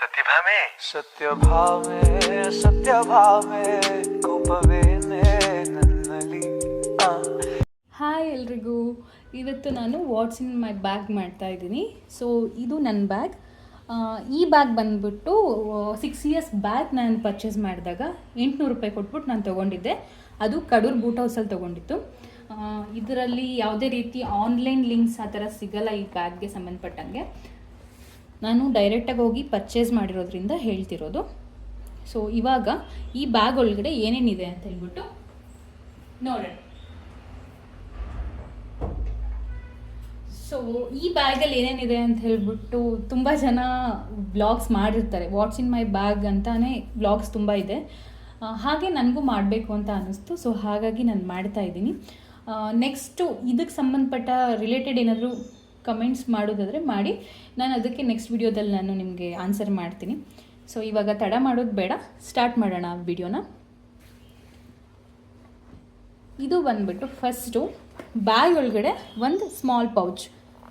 प्रतिभा में सत्य भाव में ಕೋಪವೇನೆ ನನ್ನಲ್ಲಿ. ಹಾಯ್ ಎಲ್ರಿಗೂ, ಇವತ್ತು ನಾನು ವಾಟ್ಸ್ ಇನ್ ಮೈ ಬ್ಯಾಗ್ ಮಾಡ್ತಾ ಇದ್ದೀನಿ. ಸೊ ಇದು ನನ್ನ ಬ್ಯಾಗ್. ಈ ಬ್ಯಾಗ್ ಬಂದುಬಿಟ್ಟು 6 years ಬ್ಯಾಗ್ ನಾನು ಪರ್ಚೇಸ್ ಮಾಡಿದಾಗ 800 ರೂಪಾಯಿ ಕೊಟ್ಬಿಟ್ಟು ನಾನು ತೊಗೊಂಡಿದ್ದೆ. ಅದು ಕಡೂರು ಬೂಟ್ ಹೌಸಲ್ಲಿ ತೊಗೊಂಡಿತ್ತು. ಇದರಲ್ಲಿ ಯಾವುದೇ ರೀತಿ ಆನ್ಲೈನ್ ಲಿಂಕ್ಸ್ ಆ ಥರ ಸಿಗಲ್ಲ ಈ ಬ್ಯಾಗ್ಗೆ ಸಂಬಂಧಪಟ್ಟಂಗೆ. ನಾನು ಡೈರೆಕ್ಟಾಗಿ ಹೋಗಿ ಪರ್ಚೇಸ್ ಮಾಡಿರೋದ್ರಿಂದ ಹೇಳ್ತಿರೋದು. ಸೊ ಇವಾಗ ಈ ಬ್ಯಾಗ್ ಒಳಗಡೆ ಏನೇನಿದೆ ಅಂತ ಹೇಳ್ಬಿಟ್ಟು ನೋಡೋಣ. ಸೊ ಈ ಬ್ಯಾಗಲ್ಲಿ ಏನೇನಿದೆ ಅಂತ ಹೇಳ್ಬಿಟ್ಟು ತುಂಬ ಜನ ವ್ಲಾಗ್ಸ್ ಮಾಡಿರ್ತಾರೆ. ವಾಟ್ಸ್ ಇನ್ ಮೈ ಬ್ಯಾಗ್ ಅಂತಾನೆ ವ್ಲಾಗ್ಸ್ ತುಂಬ ಇದೆ. ಹಾಗೆ ನನಗೂ ಮಾಡಬೇಕು ಅಂತ ಅನ್ನಿಸ್ತು. ಸೊ ಹಾಗಾಗಿ ನಾನು ಮಾಡ್ತಾ ಇದ್ದೀನಿ. ನೆಕ್ಸ್ಟು ಇದಕ್ಕೆ ಸಂಬಂಧಪಟ್ಟ ರಿಲೇಟೆಡ್ ಏನಾದರೂ ಕಮೆಂಟ್ಸ್ ಮಾಡೋದಾದರೆ ಮಾಡಿ, ನಾನು ಅದಕ್ಕೆ ನೆಕ್ಸ್ಟ್ ವಿಡಿಯೋದಲ್ಲಿ ನಾನು ನಿಮಗೆ ಆನ್ಸರ್ ಮಾಡ್ತೀನಿ. ಸೊ ಇವಾಗ ತಡ ಮಾಡೋದು ಬೇಡ, ಸ್ಟಾರ್ಟ್ ಮಾಡೋಣ ವಿಡಿಯೋನ. ಇದು ಬಂದುಬಿಟ್ಟು ಫಸ್ಟು ಬ್ಯಾಗ್ ಒಳಗಡೆ ಒಂದು ಸ್ಮಾಲ್ ಪೌಚ್.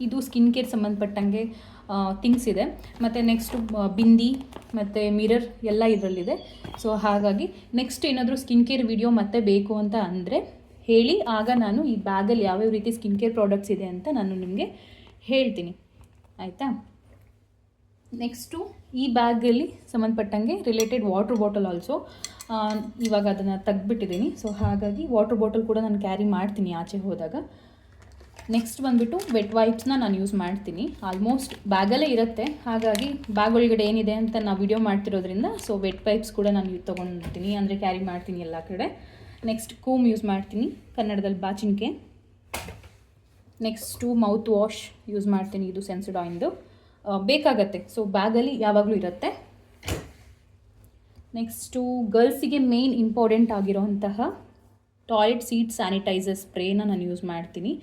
ಇದು ಸ್ಕಿನ್ ಕೇರ್ ಸಂಬಂಧಪಟ್ಟಂಗೆ ಥಿಂಗ್ಸ್ ಇದೆ. ಮತ್ತು ನೆಕ್ಸ್ಟು ಬಿಂದಿ ಮತ್ತು ಮಿರರ್ ಎಲ್ಲ ಇದರಲ್ಲಿದೆ. ಸೊ ಹಾಗಾಗಿ ನೆಕ್ಸ್ಟ್ ಏನಾದರೂ ಸ್ಕಿನ್ ಕೇರ್ ವಿಡಿಯೋ ಮತ್ತೆ ಬೇಕು ಅಂತ ಅಂದರೆ ಹೇಳಿ, ಆಗ ನಾನು ಈ ಬ್ಯಾಗಲ್ಲಿ ಯಾವ್ಯಾವ ರೀತಿ ಸ್ಕಿನ್ ಕೇರ್ ಪ್ರಾಡಕ್ಟ್ಸ್ ಇದೆ ಅಂತ ನಾನು ನಿಮಗೆ ಹೇಳ್ತೀನಿ, ಆಯಿತಾ. ನೆಕ್ಸ್ಟು ಈ ಬ್ಯಾಗಲ್ಲಿ ಸಂಬಂಧಪಟ್ಟಂಗೆ ರಿಲೇಟೆಡ್ ವಾಟ್ರ್ ಬಾಟಲ್ ಆಲ್ಸೋ. ಇವಾಗ ಅದನ್ನು ತೆಗ್ದುಬಿಟ್ಟಿದ್ದೀನಿ. ಸೊ ಹಾಗಾಗಿ ವಾಟ್ರ್ ಬಾಟಲ್ ಕೂಡ ನಾನು ಕ್ಯಾರಿ ಮಾಡ್ತೀನಿ ಆಚೆ ಹೋದಾಗ. ನೆಕ್ಸ್ಟ್ ಬಂದುಬಿಟ್ಟು ವೆಟ್ ವೈಪ್ಸ್ನ ನಾನು ಯೂಸ್ ಮಾಡ್ತೀನಿ. ಆಲ್ಮೋಸ್ಟ್ ಬ್ಯಾಗಲ್ಲೇ ಇರುತ್ತೆ, ಹಾಗಾಗಿ ಬ್ಯಾಗ್ ಒಳಗಡೆ ಏನಿದೆ ಅಂತ ನಾವು ವಿಡಿಯೋ ಮಾಡ್ತಿರೋದ್ರಿಂದ ಸೊ ವೆಟ್ ವೈಪ್ಸ್ ಕೂಡ ನಾನು ತೊಗೊಂಡಿರ್ತೀನಿ, ಅಂದರೆ ಕ್ಯಾರಿ ಮಾಡ್ತೀನಿ ಎಲ್ಲ ಕಡೆ. ನೆಕ್ಸ್ಟ್ ಕೂಮ್ ಯೂಸ್ ಮಾಡ್ತೀನಿ, ಕನ್ನಡದಲ್ಲಿ ಬಾಚಿನ್ಕೆ. ನೆಕ್ಸ್ಟು ಮೌತ್ ವಾಶ್ ಯೂಸ್ ಮಾಡ್ತೀನಿ, ಇದು ಸೆನ್ಸೊಡೈನ್ದು ಬೇಕಾಗತ್ತೆ. ಸೊ ಬ್ಯಾಗಲ್ಲಿ ಯಾವಾಗಲೂ ಇರುತ್ತೆ. ನೆಕ್ಸ್ಟು ಗರ್ಲ್ಸಿಗೆ ಮೇನ್ ಇಂಪಾರ್ಟೆಂಟ್ ಆಗಿರೋಂತಹ ಟಾಯ್ಲೆಟ್ ಸೀಟ್ ಸ್ಯಾನಿಟೈಸರ್ ಸ್ಪ್ರೇನ ನಾನು ಯೂಸ್ ಮಾಡ್ತೀನಿ.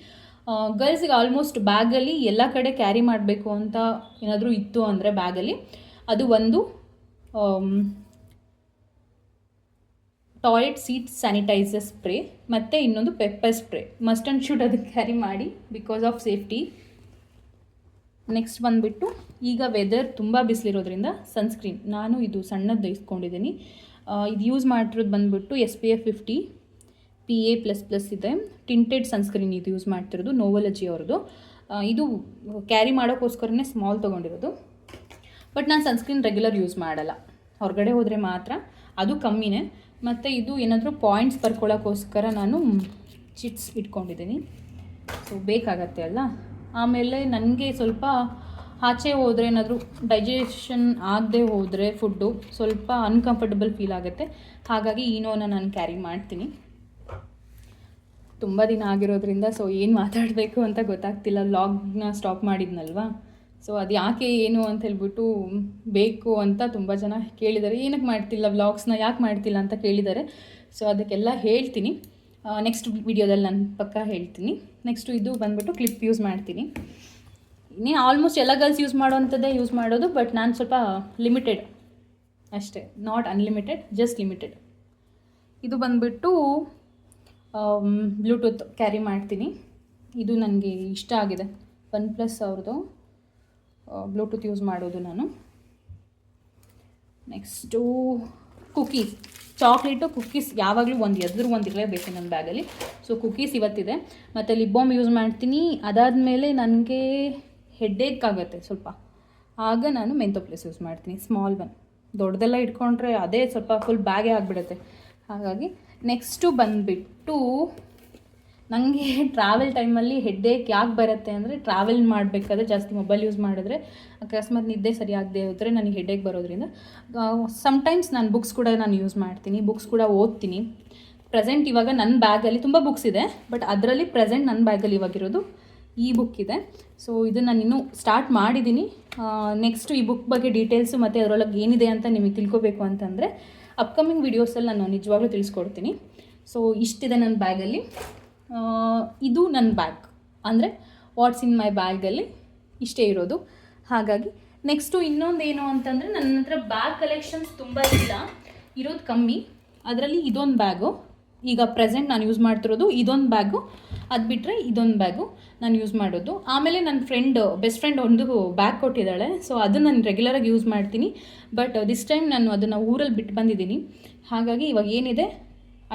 ಗರ್ಲ್ಸಿಗೆ ಆಲ್ಮೋಸ್ಟ್ ಬ್ಯಾಗಲ್ಲಿ ಎಲ್ಲ ಕಡೆ ಕ್ಯಾರಿ ಮಾಡಬೇಕು ಅಂತ ಏನಾದರೂ ಇತ್ತು ಅಂದರೆ ಬ್ಯಾಗಲ್ಲಿ ಅದು ಒಂದು ಟಾಯ್ಲೆಟ್ ಸೀಟ್ ಸ್ಯಾನಿಟೈಸರ್ ಸ್ಪ್ರೇ ಮತ್ತು ಇನ್ನೊಂದು pepper spray. Must and should ಅದಕ್ಕೆ ಕ್ಯಾರಿ ಮಾಡಿ ಬಿಕಾಸ್ ಆಫ್ ಸೇಫ್ಟಿ. ನೆಕ್ಸ್ಟ್ ಬಂದುಬಿಟ್ಟು ಈಗ ವೆದರ್ ತುಂಬ ಬಿಸಿಲಿರೋದ್ರಿಂದ ಸನ್ಸ್ಕ್ರೀನ್ ನಾನು ಇದು ಸಣ್ಣದ್ದು ಇಸ್ಕೊಂಡಿದ್ದೀನಿ. ಇದು ಯೂಸ್ ಮಾಡಿರೋದು ಬಂದುಬಿಟ್ಟು SPF 50 PA++ ಇದೆ. ಟಿಂಟೆಡ್ ಸನ್ಸ್ಕ್ರೀನ್ ಇದು ಯೂಸ್ ಮಾಡ್ತಿರೋದು, ನೋವಲಜಿ ಅವ್ರದ್ದು. ಇದು ಕ್ಯಾರಿ ಮಾಡೋಕ್ಕೋಸ್ಕರನೇ ಸ್ಮಾಲ್ ತೊಗೊಂಡಿರೋದು. ಬಟ್ ನಾನು ಸನ್ಸ್ಕ್ರೀನ್ ರೆಗ್ಯುಲರ್ ಯೂಸ್ ಮಾಡಲ್ಲ, ಹೊರಗಡೆ ಹೋದರೆ ಮಾತ್ರ, ಅದು ಕಮ್ಮಿನೇ. ಮತ್ತು ಇದು ಏನಾದರೂ ಪಾಯಿಂಟ್ಸ್ ಬರ್ಕೊಳ್ಳೋಕ್ಕೋಸ್ಕರ ನಾನು ಚಿಟ್ಸ್ ಇಟ್ಕೊಂಡಿದ್ದೀನಿ. ಸೊ ಬೇಕಾಗತ್ತೆ ಅಲ್ಲ. ಆಮೇಲೆ ನನಗೆ ಸ್ವಲ್ಪ ಆಚೆ ಹೋದರೆ ಏನಾದರೂ ಡೈಜೆಷನ್ ಆಗದೆ ಹೋದರೆ ಫುಡ್ಡು ಸ್ವಲ್ಪ ಅನ್ಕಂಫರ್ಟಬಲ್ ಫೀಲ್ ಆಗುತ್ತೆ, ಹಾಗಾಗಿ ಈನೋನ ನಾನು ಕ್ಯಾರಿ ಮಾಡ್ತೀನಿ. ತುಂಬ ದಿನ ಆಗಿರೋದ್ರಿಂದ ಸೊ ಏನು ಮಾತಾಡಬೇಕು ಅಂತ ಗೊತ್ತಾಗ್ತಿಲ್ಲ. ವ್ಲಾಗ್ನ ಸ್ಟಾಪ್ ಮಾಡಿದ್ನಲ್ವಾ, ಸೊ ಅದು ಯಾಕೆ ಏನು ಅಂತ ಹೇಳ್ಬಿಟ್ಟು ಬೇಕು ಅಂತ ತುಂಬ ಜನ ಕೇಳಿದ್ದಾರೆ. ಏನಕ್ಕೆ ಮಾಡ್ತಿಲ್ಲ ವ್ಲಾಗ್ಸ್ನ, ಯಾಕೆ ಮಾಡ್ತಿಲ್ಲ ಅಂತ ಕೇಳಿದ್ದಾರೆ. ಸೊ ಅದಕ್ಕೆಲ್ಲ ಹೇಳ್ತೀನಿ ನೆಕ್ಸ್ಟ್ ವಿಡಿಯೋದಲ್ಲಿ ನಾನು ಪಕ್ಕ ಹೇಳ್ತೀನಿ. ನೆಕ್ಸ್ಟು ಇದು ಬಂದುಬಿಟ್ಟು ಕ್ಲಿಪ್ ಯೂಸ್ ಮಾಡ್ತೀನಿ. ಇನ್ನೇನು ಆಲ್ಮೋಸ್ಟ್ ಎಲ್ಲ ಗರ್ಲ್ಸ್ ಯೂಸ್ ಮಾಡೋವಂಥದ್ದೇ ಯೂಸ್ ಮಾಡೋದು, ಬಟ್ ನಾನು ಸ್ವಲ್ಪ ಲಿಮಿಟೆಡ್ ಅಷ್ಟೇ, ನಾಟ್ ಅನ್ಲಿಮಿಟೆಡ್, ಜಸ್ಟ್ ಲಿಮಿಟೆಡ್. ಇದು ಬಂದುಬಿಟ್ಟು ಬ್ಲೂಟೂತ್ ಕ್ಯಾರಿ ಮಾಡ್ತೀನಿ. ಇದು ನನಗೆ ಇಷ್ಟ ಆಗಿದೆ, OnePlus ಅವ್ರದ್ದು ಬ್ಲೂಟೂತ್ ಯೂಸ್ ಮಾಡೋದು ನಾನು. ನೆಕ್ಸ್ಟು ಕುಕೀಸ್, ಚಾಕ್ಲೇಟು ಕುಕ್ಕೀಸ್ ಯಾವಾಗಲೂ ಒಂದು ಇರಲೇಬೇಕು ನನ್ನ ಬ್ಯಾಗಲ್ಲಿ. ಸೊ ಕುಕೀಸ್ ಇವತ್ತಿದೆ. ಮತ್ತು ಲಿಪ್ ಬಾಮ್ ಯೂಸ್ ಮಾಡ್ತೀನಿ. ಅದಾದಮೇಲೆ ನನಗೆ ಹೆಡ್ಏಕ್ ಆಗುತ್ತೆ ಸ್ವಲ್ಪ, ಆಗ ನಾನು ಮೆಂಥೋ ಪ್ಲಸ್ ಯೂಸ್ ಮಾಡ್ತೀನಿ, ಸ್ಮಾಲ್ ಒನ್. ದೊಡ್ಡದೆಲ್ಲ ಇಟ್ಕೊಂಡ್ರೆ ಅದೇ ಸ್ವಲ್ಪ ಫುಲ್ ಬ್ಯಾಗೇ ಆಗಿಬಿಡುತ್ತೆ, ಹಾಗಾಗಿ. ನೆಕ್ಸ್ಟು ಬಂದುಬಿಟ್ಟು ನನಗೆ ಟ್ರಾವೆಲ್ ಟೈಮಲ್ಲಿ ಹೆಡ್ಏಕ್ ಯಾಕೆ ಬರುತ್ತೆ ಅಂದರೆ, ಟ್ರಾವೆಲ್ ಮಾಡಬೇಕಾದ್ರೆ ಜಾಸ್ತಿ ಮೊಬೈಲ್ ಯೂಸ್ ಮಾಡಿದ್ರೆ ಅಕಸ್ಮಾತ್ ನಿದ್ದೆ ಸರಿಯಾಗದೆ ಹೋದರೆ ನನಗೆ ಹೆಡ್ಏಕ್ ಬರೋದ್ರಿಂದ ಸಮ್ಟೈಮ್ಸ್ ನಾನು ಬುಕ್ಸ್ ಕೂಡ ನಾನು ಯೂಸ್ ಮಾಡ್ತೀನಿ, ಬುಕ್ಸ್ ಕೂಡ ಓದ್ತೀನಿ. ಪ್ರೆಸೆಂಟ್ ಇವಾಗ ನನ್ನ ಬ್ಯಾಗಲ್ಲಿ ತುಂಬ ಬುಕ್ಸ್ ಇದೆ, ಬಟ್ ಅದರಲ್ಲಿ ಪ್ರೆಸೆಂಟ್ ನನ್ನ ಬ್ಯಾಗಲ್ಲಿ ಇವಾಗಿರೋದು ಈ ಬುಕ್ ಇದೆ. ಸೊ ಇದನ್ನು ನಾನು ಇನ್ನೂ ಸ್ಟಾರ್ಟ್ ಮಾಡಿದ್ದೀನಿ. ನೆಕ್ಸ್ಟು ಈ ಬುಕ್ ಬಗ್ಗೆ ಡೀಟೇಲ್ಸು ಮತ್ತು ಅದರೊಳಗೆ ಏನಿದೆ ಅಂತ ನಿಮಗೆ ತಿಳ್ಕೊಬೇಕು ಅಂತಂದರೆ ಅಪ್ಕಮಿಂಗ್ ವೀಡಿಯೋಸಲ್ಲಿ ನಾನು ನಿಜವಾಗ್ಲೂ ತಿಳಿಸ್ಕೊಡ್ತೀನಿ. ಸೊ ಇಷ್ಟಿದೆ ನನ್ನ ಬ್ಯಾಗಲ್ಲಿ. ಇದು ನನ್ನ ಬ್ಯಾಗ್, ಅಂದರೆ ವಾಟ್ಸ್ ಇನ್ ಮೈ ಬ್ಯಾಗಲ್ಲಿ ಇಷ್ಟೇ ಇರೋದು. ಹಾಗಾಗಿ ನೆಕ್ಸ್ಟು ಇನ್ನೊಂದೇನು ಅಂತಂದರೆ, ನನ್ನ ಹತ್ರ ಬ್ಯಾಗ್ ಕಲೆಕ್ಷನ್ಸ್ ತುಂಬ ಇಲ್ಲ, ಇರೋದು ಕಮ್ಮಿ. ಅದರಲ್ಲಿ ಇದೊಂದು ಬ್ಯಾಗು ಈಗ ಪ್ರೆಸೆಂಟ್ ನಾನು ಯೂಸ್ ಮಾಡ್ತಿರೋದು ಇದೊಂದು ಬ್ಯಾಗು. ಅದು ಬಿಟ್ಟರೆ ಇದೊಂದು ಬ್ಯಾಗು ನಾನು ಯೂಸ್ ಮಾಡೋದು. ಆಮೇಲೆ ನನ್ನ ಬೆಸ್ಟ್ ಫ್ರೆಂಡ್ ಒಂದು ಬ್ಯಾಗ್ ಕೊಟ್ಟಿದ್ದಾಳೆ. ಸೊ ಅದು ನಾನು ರೆಗ್ಯುಲರಾಗಿ ಯೂಸ್ ಮಾಡ್ತೀನಿ. ಬಟ್ ದಿಸ್ ಟೈಮ್ ನಾನು ಅದನ್ನು ಊರಲ್ಲಿ ಬಿಟ್ಟು ಬಂದಿದ್ದೀನಿ. ಹಾಗಾಗಿ ಇವಾಗ ಏನಿದೆ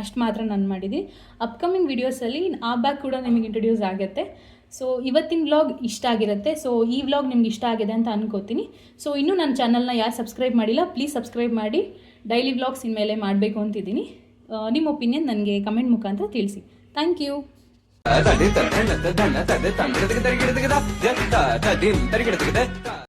ಅಷ್ಟು ಮಾತ್ರ ನಾನು ಮಾಡಿದ್ದೀನಿ. ಅಪ್ಕಮಿಂಗ್ ವೀಡಿಯೋಸಲ್ಲಿ ಆ ಬ್ಯಾಗ್ ಕೂಡ ನಿಮಗೆ ಇಂಟ್ರೊಡ್ಯೂಸ್ ಆಗುತ್ತೆ. ಸೊ ಇವತ್ತಿನ ವ್ಲಾಗ್ ಇಷ್ಟ ಆಗಿರುತ್ತೆ. ಸೊ ಈ ವ್ಲಾಗ್ ನಿಮ್ಗೆ ಇಷ್ಟ ಆಗಿದೆ ಅಂತ ಅನ್ಕೋತೀನಿ. ಸೊ ಇನ್ನೂ ನನ್ನ ಚಾನಲ್ನ ಯಾರು ಸಬ್ಸ್ಕ್ರೈಬ್ ಮಾಡಿಲ್ಲ, ಪ್ಲೀಸ್ ಸಬ್ಸ್ಕ್ರೈಬ್ ಮಾಡಿ. ಡೈಲಿ ವ್ಲಾಗ್ಸ್ ಇನ್ಮೇಲೆ ಮಾಡಬೇಕು ಅಂತಿದ್ದೀನಿ. ನಿಮ್ಮ ಒಪಿನಿಯನ್ ನನಗೆ ಕಮೆಂಟ್ ಮುಖಾಂತರ ತಿಳಿಸಿ. Thank you.